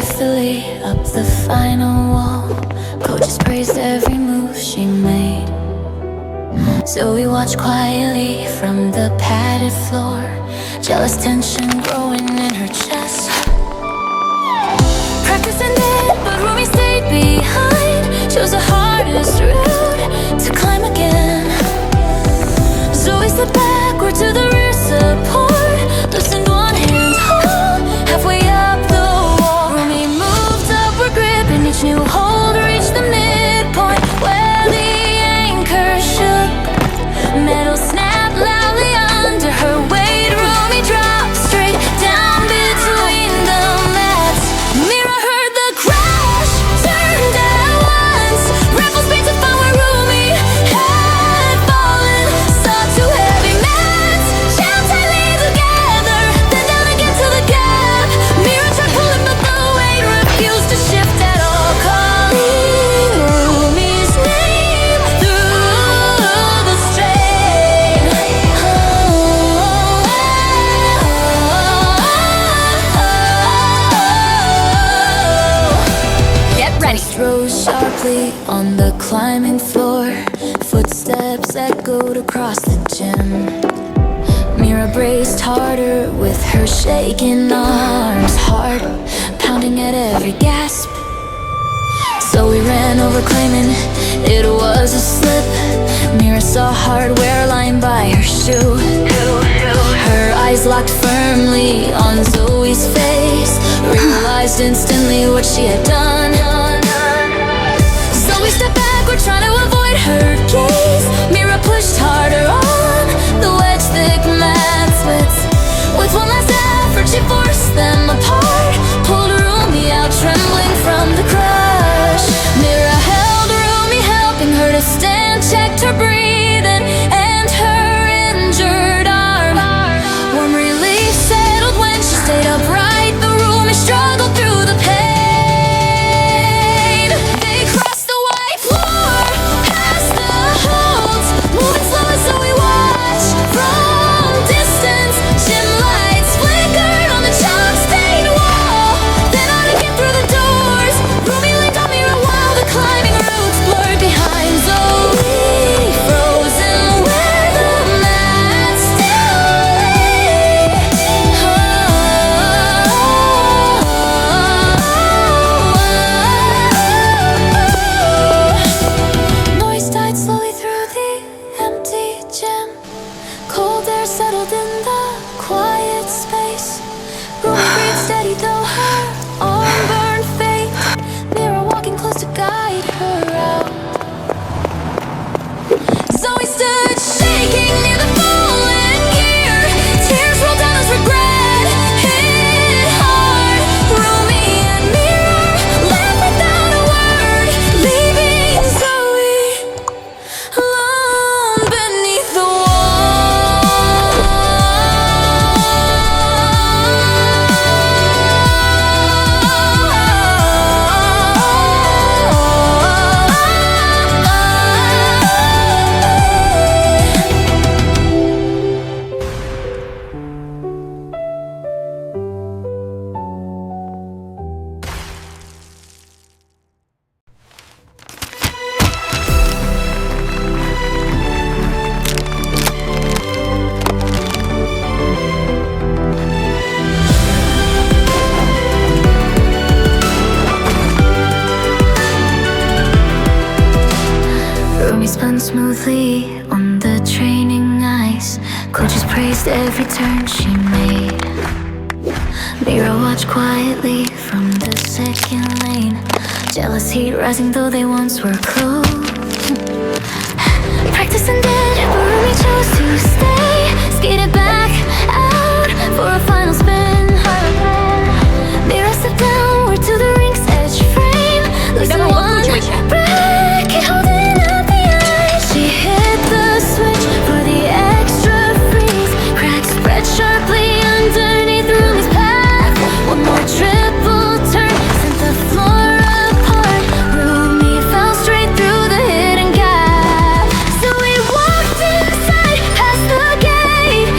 swiftly up the final wall. Coaches praised every move she made. Zoey watched quietly from the padded floor, jealous tension growing in her chest. Practice ended, but Rumi stayed behind. Chose the hardest route to climb again. Zoey stepped backward to the rear support, loosened one hand, halfway up the wall. Rumi moved upward, gripping each new hold, reached the midpoint where the anchor shook. Metal snapped loudly under her weight. Rumi dropped straight down between the mats. Mira heard the crash, turned at once. Rifles beat to find where Rumi had fallen. Saw two heavy mats, jammed tightly together, then down again to the gap. Mira tried pulling, but the weight refused to shift at all. Calling Rumi's name through the strain. Get ready. Rose sharply on the climbing floor. Footsteps echoed across the gym. Mira braced harder with her shaking arms, heart pounding at every gasp. So we ran over, claiming it was a slip. Mira saw hardware lying by her shoe. Her eyes locked firmly on Zoey's face, realized instantly what she had done. Zoey stepped backward, trying to avoid her gaze. Mira pushed harder on the wedge-thick mat splits. With one last effort, she forced them apart, pulled Rumi out, trembling from the crush. Mira held Rumi, helping her to stand, checked her breathing and her injured arm. Warm relief settled when she stayed upright, but Rumi struggled through the pain. They crossed the white floor, past the holds, moving slow as Zoey watched from distance. Gym lights flickered on the chalk-stained wall, then on again through the doors. Rumi leaned on Mira while the climbing routes blurred behind Zoey, frozen where the mat still lay. Noise died slowly through the empty gym. Cold air settled in the quiet space. Rumi breathed steady though her arm burned faint. Mira walking close to guide her out. Zoey stood shaking near the fallen gear. Tears rolled down as regret hit hard. Rumi and Mira left without a word, leaving Zoey alone beneath the Rumi spun smoothly on the training ice. Coaches praised every turn she made. Mira watched quietly from the second lane, jealous heat rising though they once were close. Practice ended, but Rumi chose to stay. Skated back out for a final spin. Mira stepped downward to the rink's edge frame, losing one bracket, holding up the ice. She hit the switch for the extra freeze. Cracks spread sharply underneath Rumi's path. One more triple turn sent the floor apart. Rumi fell straight through the hidden gap. So we walked inside, past the gate.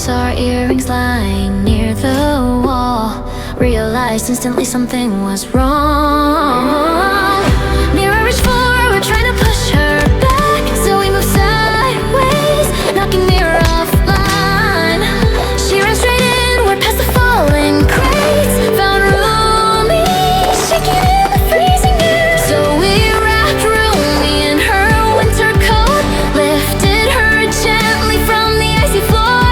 our earrings lying near the wall. Realized instantly something was wrong. Mira reached forward, trying to push her back. Zoey moved sideways, knocking Mira offline. She ran straight inward past the falling crates. Found Rumi, shaking in the freezing air. So we wrapped Rumi in her winter coat, lifted her gently from the icy floor.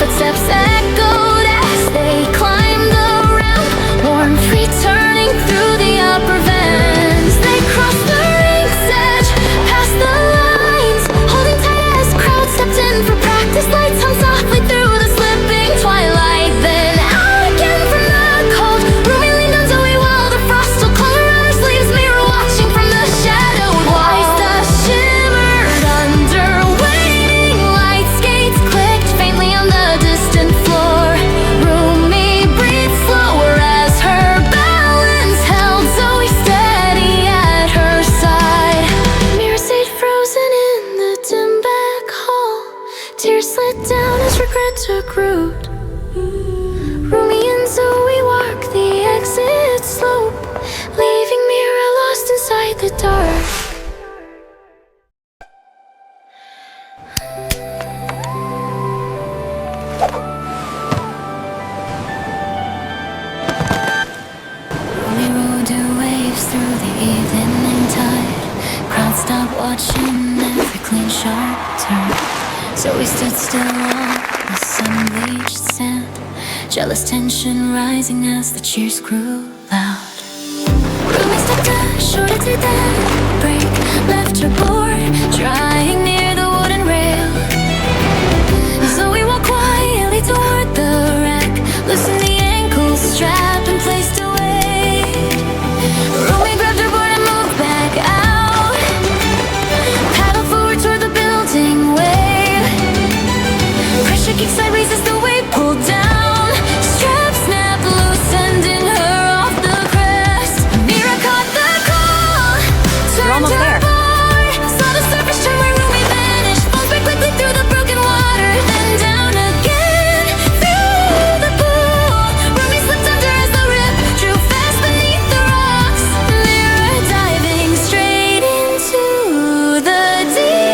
Footsteps echoed as they climbed the ramp, warm feet turning through the upper vents. They crossed the ring's edge, past the lines, holding tight as crowds stepped in for practice. Lights hung softly through the slipping twilight. Then out again from the cold, Rumi leaned on Zoey while the frost still clung around her sleeves. Mira watching from the shadowed walls. Dust shimmered under waiting light. Skates clicked faintly on the distant floor. Rumi breathed slower as her balance held Zoey steady at her side. Mira stayed frozen in the dim back hall. Tears slid down as regret took root. Rumi and Zoey walked the exit slope, leaving Mira lost inside the dark. Rumi rode her waves through the evening tide. Crowd stopped watching every clean sharp turn. So we stood still on the sun-bleached sand, jealous tension rising as the cheers grew loud. Rumi stepped ashore to then break, left her board drying near the wooden rail. Zoey walked quietly toward the wreck, loosened the ankle strap and placed away. Rumi grabbed her board and moved back out, paddled forward toward the building wave. Pressure kicked sideways as the wave pulled down. Strap snapped loose, sending her off the crest. Mira caught the call, turned her board, saw the surface turn where Rumi vanished. Falls back quickly through the broken water, then down again through the pool. Rumi slipped under as the rip drew fast beneath the rocks. Mira diving straight into the deep.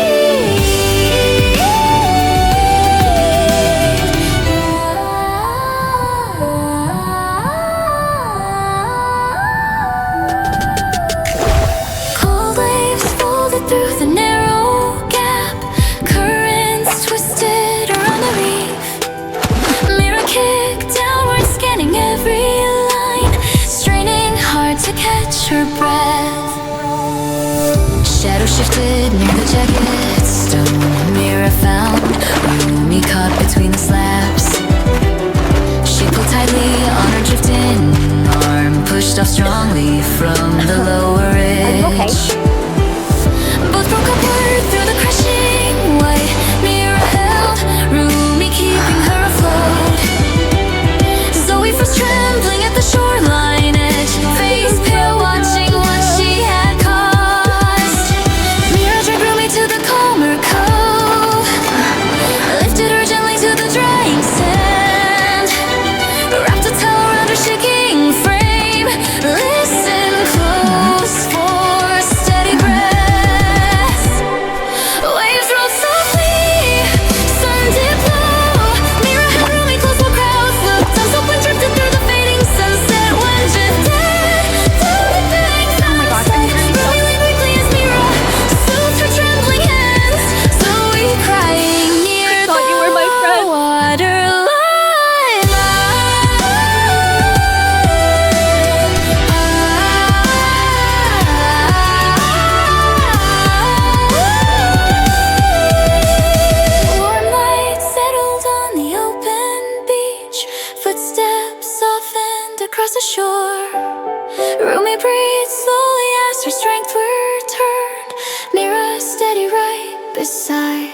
Cold waves folded through the narrow gap, currents twisted around the reef. Mira kicked downward, scanning every line, straining hard to catch her breath. Shadow shifted near the jacket stone. Mira found Rumi caught between the slabs. She pulled tightly on her drifting arm, pushed off strongly from the lower edge. Both broke apart through the crashing white. Mira held Rumi, keeping her afloat. Zoey froze trembling at the shoreline edge, face pale, watching what she had caused. Mira dragged Rumi to the calmer cove, lifted her gently to the drying sand, wrapped a towel around her shaking frame. Listen close for steady breaths. Waves rolled softly, sun did blow. Mira held Rumi close while crowds looked on. Soap wind drifted through the fading sunset. One drifted through the bang sunset. Rumi leaned weakly as Mira soothed her trembling hands. Zoey crying near the waterline. Warm light settled on the open beach, footsteps softened across the shore. Rumi breathed slowly as her strength returned. Mira steady right beside